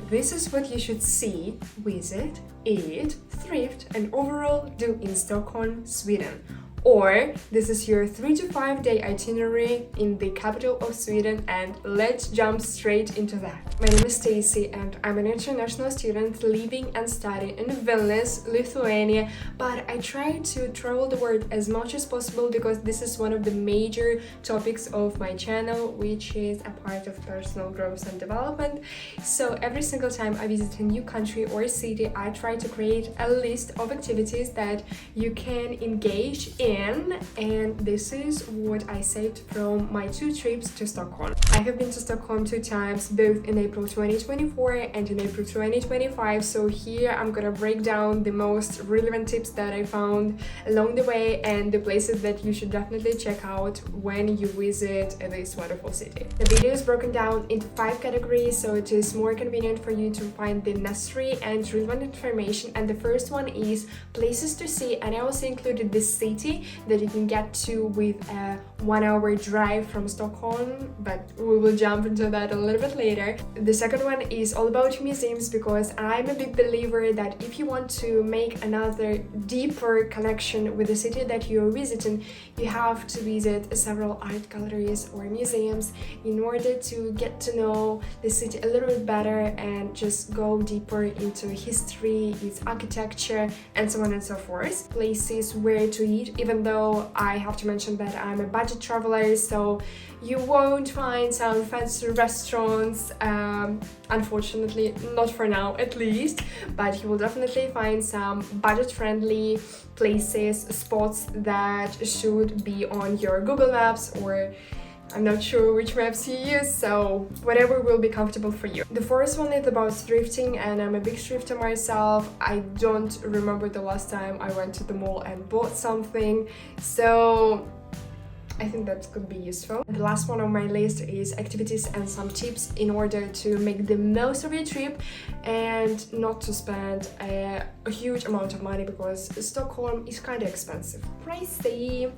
this is what you should see, visit, eat, thrift, and overall do in Stockholm, Sweden. Or this is your 3 to 5 day itinerary in the capital of Sweden, and let's jump straight into that. My name is Stacy and I'm an international student living and studying in Vilnius, Lithuania, but I try to travel the world as much as possible because this is one of the major topics of my channel, which is a part of personal growth and development. So every single time I visit a new country or city, I try to create a list of activities that you can engage in. And this is what I saved from my 2 trips to Stockholm. I have been to Stockholm 2 times, both in April 2024 and in April 2025, so here I'm gonna break down the most relevant tips that I found along the way and the places that you should definitely check out when you visit this wonderful city. The video is broken down into 5 categories, so it is more convenient for you to find the necessary and relevant information. And the first one is places to see, and I also included this city that you can get to with a 1-hour drive from Stockholm, but we will jump into that a little bit later. The second one is all about museums, because I'm a big believer that if you want to make another deeper connection with the city that you're visiting, you have to visit several art galleries or museums in order to get to know the city a little bit better and just go deeper into history, its architecture, and so on and so forth. Places where to eat, even though I have to mention that I'm a budget traveler, so you won't find some fancy restaurants, unfortunately, not for now at least, but you will definitely find some budget-friendly places, spots that should be on your Google Maps, or I'm not sure which maps you use, so whatever will be comfortable for you. The first one is about thrifting, and I'm a big thrifter myself. I don't remember the last time I went to the mall and bought something, so I think that could be useful. The last one on my list is activities and some tips in order to make the most of your trip and not to spend a huge amount of money, because Stockholm is kind of expensive. Pricey!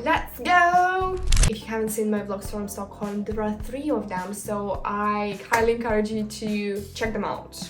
Let's go! If you haven't seen my vlogs from Stockholm, there are 3 of them, so I highly encourage you to check them out.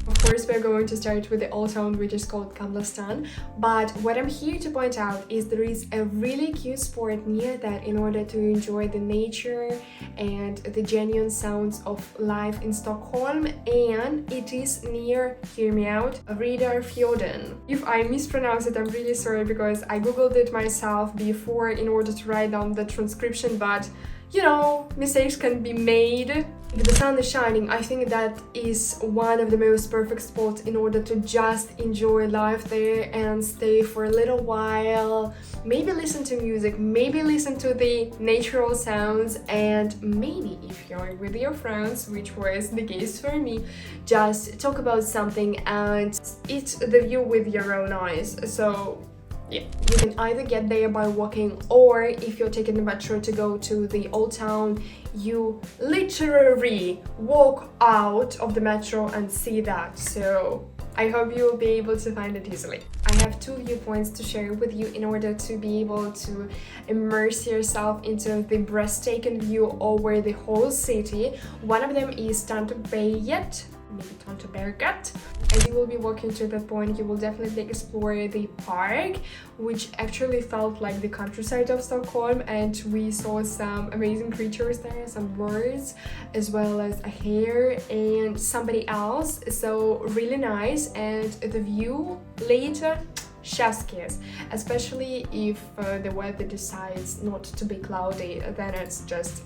Of course, we're going to start with the old town, which is called Gamla Stan, but what I'm here to point out is there is a really cute spot near that in order to enjoy the nature and the genuine sounds of life in Stockholm, and it is near, hear me out, Riddarfjorden. If I mispronounce it, I'm really sorry, because I googled it myself before in order to write down the transcription, but you know, mistakes can be made. If the sun is shining, I think that is one of the most perfect spots in order to just enjoy life there and stay for a little while, maybe listen to music, maybe listen to the natural sounds, and maybe if you're with your friends, which was the case for me, just talk about something and eat the view with your own eyes. So yeah, you can either get there by walking, or if you're taking the metro to go to the old town, you literally walk out of the metro and see that. So I hope you'll be able to find it easily. I have 2 viewpoints to share with you in order to be able to immerse yourself into the breathtaking view over the whole city. One of them is Tantoberget, maybe Tantoberget. As you will be walking to that point, you will definitely explore the park, which actually felt like the countryside of Stockholm, and we saw some amazing creatures there, some birds, as well as a hare and somebody else, so really nice. And the view later, chef's kiss, especially if the weather decides not to be cloudy, then it's just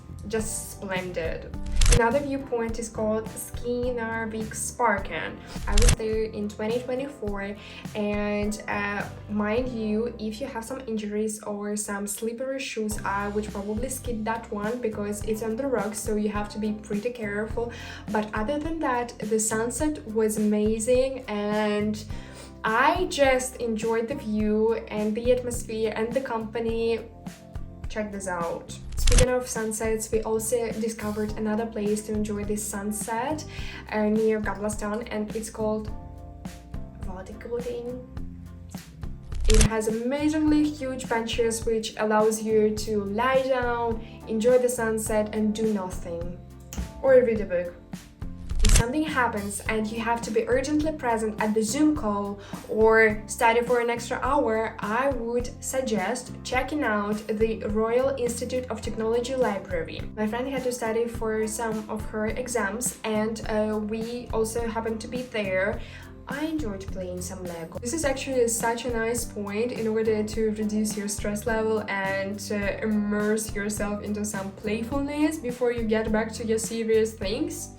splendid. Another viewpoint is called Itinerary. I was there in 2024, and mind you, if you have some injuries or some slippery shoes, I would probably skip that one because it's on the rocks, so you have to be pretty careful. But other than that, the sunset was amazing, and I just enjoyed the view and the atmosphere and the company. Check this out. Speaking of sunsets, we also discovered another place to enjoy this sunset near Gamla Stan, and it's called Vaxholm. It has amazingly huge benches which allows you to lie down, enjoy the sunset and do nothing. Or read a book. It's something happens and you have to be urgently present at the Zoom call or study for an extra hour, I would suggest checking out the Royal Institute of Technology library. My friend had to study for some of her exams, and we also happened to be there. I enjoyed playing some Lego. This is actually such a nice point in order to reduce your stress level and immerse yourself into some playfulness before you get back to your serious things.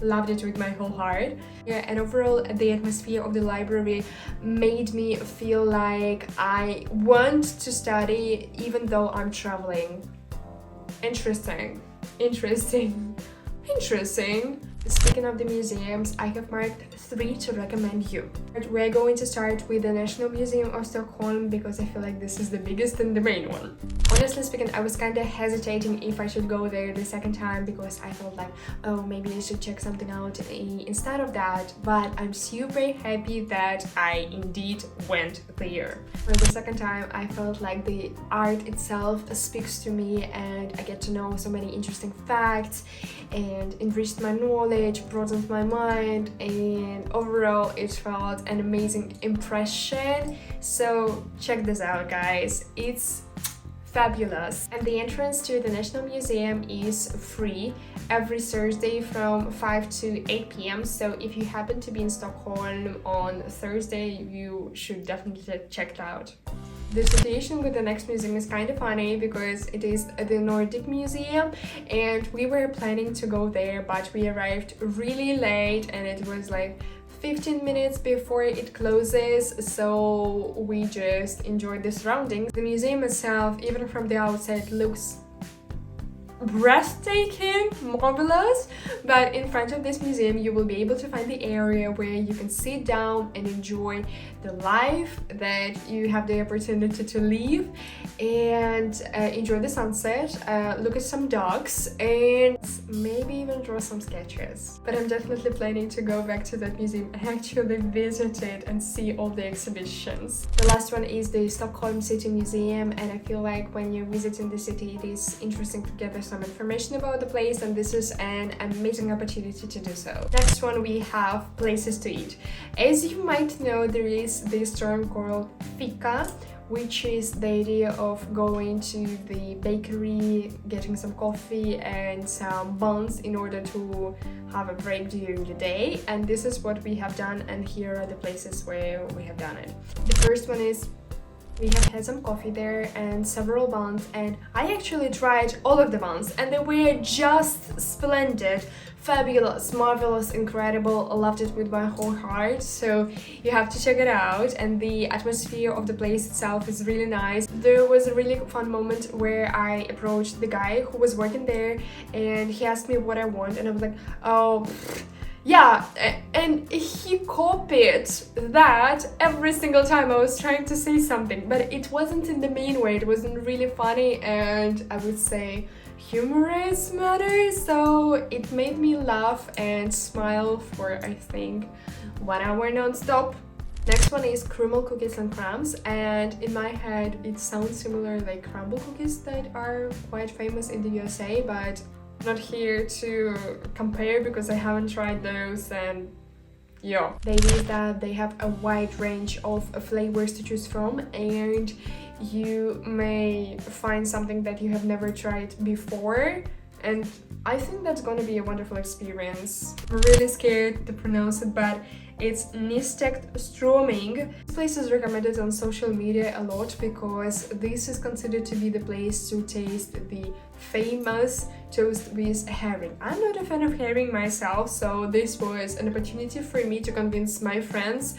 Loved it with my whole heart. Yeah, and overall the atmosphere of the library made me feel like I want to study even though I'm traveling. Interesting. Speaking of the museums, I have marked 3 to recommend you. We're going to start with the National Museum of Stockholm because I feel like this is the biggest and the main one. Honestly speaking, I was kind of hesitating if I should go there the second time because I felt like, oh, maybe I should check something out instead of that, but I'm super happy that I indeed went there. For the second time, I felt like the art itself speaks to me and I get to know so many interesting facts and enriched my knowledge, broadened my mind, and overall it felt an amazing impression. So check this out, guys. It's fabulous. And the entrance to the National Museum is free every Thursday from 5 to 8 p.m. So if you happen to be in Stockholm on Thursday, you should definitely check it out. The situation with the next museum is kind of funny because it is the Nordic Museum and we were planning to go there, but we arrived really late and it was like 15 minutes before it closes, so we just enjoyed the surroundings. The museum itself, even from the outside, looks breathtaking, marvelous, but in front of this museum you will be able to find the area where you can sit down and enjoy the life that you have the opportunity to live and enjoy the sunset, look at some dogs and maybe even draw some sketches. But I'm definitely planning to go back to that museum and actually visit it and see all the exhibitions. The last one is the Stockholm City Museum, and I feel like when you're visiting the city it is interesting to gather some information about the place, and this is an amazing opportunity to do so. Next one, we have places to eat. As you might know, there is this term called fika, which is the idea of going to the bakery, getting some coffee and some buns in order to have a break during the day, and this is what we have done, and here are the places where we have done it. The first one is we have had some coffee there and several buns, and I actually tried all of the buns and they were just splendid, fabulous, marvelous, incredible. I loved it with my whole heart, so you have to check it out. And the atmosphere of the place itself is really nice. There was a really fun moment where I approached the guy who was working there and he asked me what I want and I was like, oh, yeah, and he copied that every single time I was trying to say something, but it wasn't in the mean way, it wasn't really funny, and I would say humorous matter, so it made me laugh and smile for, I think, 1 hour non-stop. Next one is Krumel cookies and crumbs, and in my head it sounds similar like crumble cookies that are quite famous in the USA, but not here to compare because I haven't tried those. And yeah, the idea is that they have a wide range of flavors to choose from and you may find something that you have never tried before, and I think that's gonna be a wonderful experience. I'm really scared to pronounce it, but it's Nistekt Stroming. This place is recommended on social media a lot because this is considered to be the place to taste the famous toast with herring. I'm not a fan of herring myself, so this was an opportunity for me to convince my friends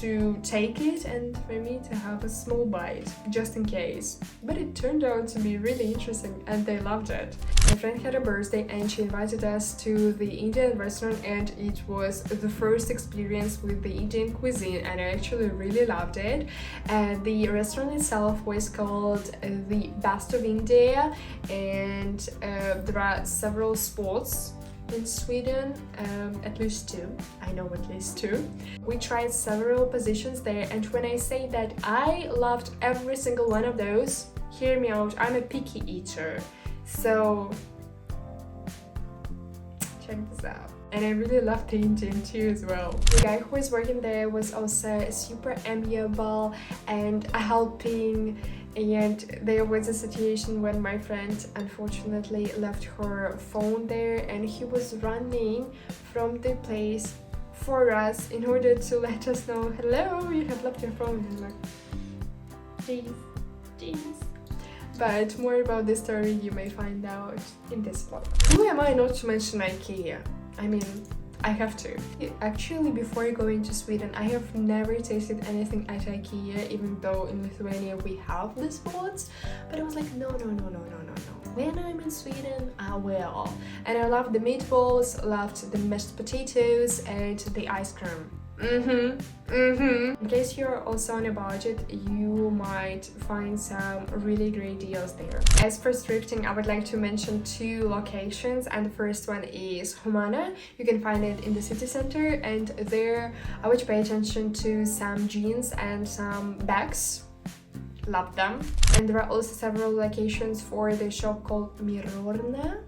to take it and for me to have a small bite, just in case. But it turned out to be really interesting and they loved it. My friend had a birthday and she invited us to the Indian restaurant, and it was the first experience with the Indian cuisine and I actually really loved it. The restaurant itself was called the Best of India, and there are several spots in Sweden, at least 2. I know at least 2. We tried several positions there, and when I say that I loved every single one of those, hear me out, I'm a picky eater. So check this out. and I really loved the Indian too as well. The guy who was working there was also super amiable and helping. And there was a situation when my friend unfortunately left her phone there, and he was running from the place for us in order to let us know, hello, you have left your phone. And I'm like, jeez. But more about this story you may find out in this vlog. Who am I not to mention IKEA? I mean, I have to. Actually, before going to Sweden, I have never tasted anything at IKEA, even though in Lithuania we have these spots. But I was like, no. When I'm in Sweden, I will. And I loved the meatballs, loved the mashed potatoes, and the ice cream. In case you're also on a budget, you might find some really great deals there. As for thrifting, I would like to mention 2 locations, and the first one is Humana. You can find it in the city center, and there I would pay attention to some jeans and some bags. Love them. And there are also several locations for the shop called Mirorna.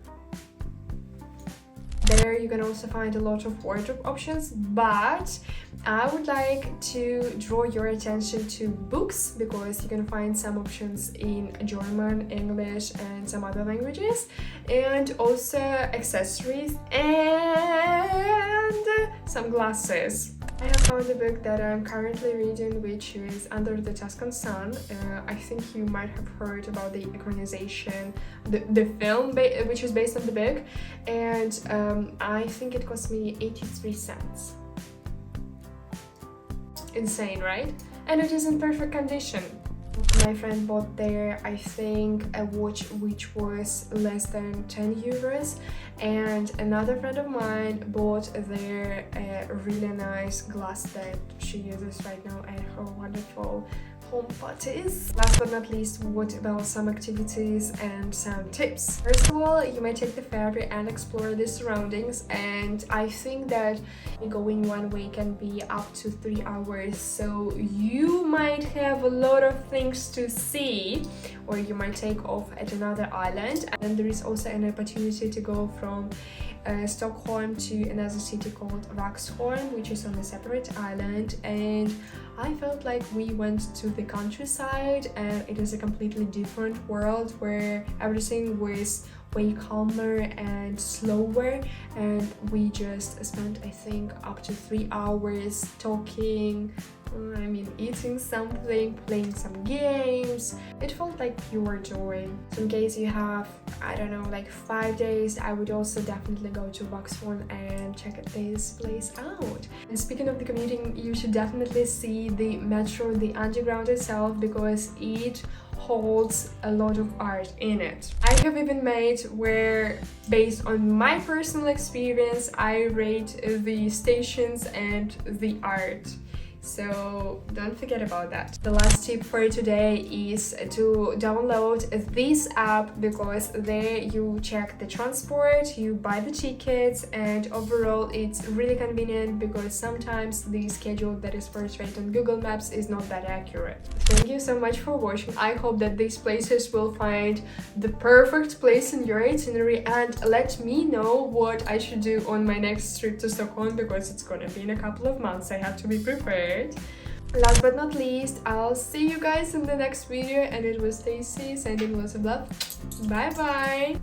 There you can also find a lot of wardrobe options, but I would like to draw your attention to books, because you can find some options in German, English, and some other languages, and also accessories and some glasses. I have found a book that I'm currently reading, which is Under the Tuscan Sun. I think you might have heard about the equalization, the film which is based on the book, and I think it cost me 83 cents. Insane, right? And it is in perfect condition. My friend bought there, I think, a watch which was less than 10 euros, and another friend of mine bought there a really nice glass that she uses right now at her wonderful home parties. Last but not least, what about some activities and some tips? First of all, you may take the ferry and explore the surroundings, and I think that going one way can be up to 3 hours, so you might have a lot of things to see, or you might take off at another island. And there is also an opportunity to go from Stockholm to another city called Vaxholm, which is on a separate island, and I felt like we went to the countryside, and it is a completely different world where everything was way calmer and slower, and we just spent, I think, up to 3 hours talking, eating something, playing some games. It felt like pure joy. So in case you have, I don't know, like 5 days, I would also definitely go to Vaxholm and check this place out. And speaking of the commuting, you should definitely see the metro, the underground itself, because it holds a lot of art in it. I have even made where, based on my personal experience, I rate the stations and the art. So don't forget about that. The last tip for today is to download this app, because there you check the transport, you buy the tickets, and overall it's really convenient, because sometimes the schedule that is portrayed on Google Maps is not that accurate. Thank you so much for watching. I hope that these places will find the perfect place in your itinerary, and let me know what I should do on my next trip to Stockholm, because it's gonna be in a couple of months. I have to be prepared. Last but not least, I'll see you guys in the next video, and it was Stacy sending lots of love. Bye bye!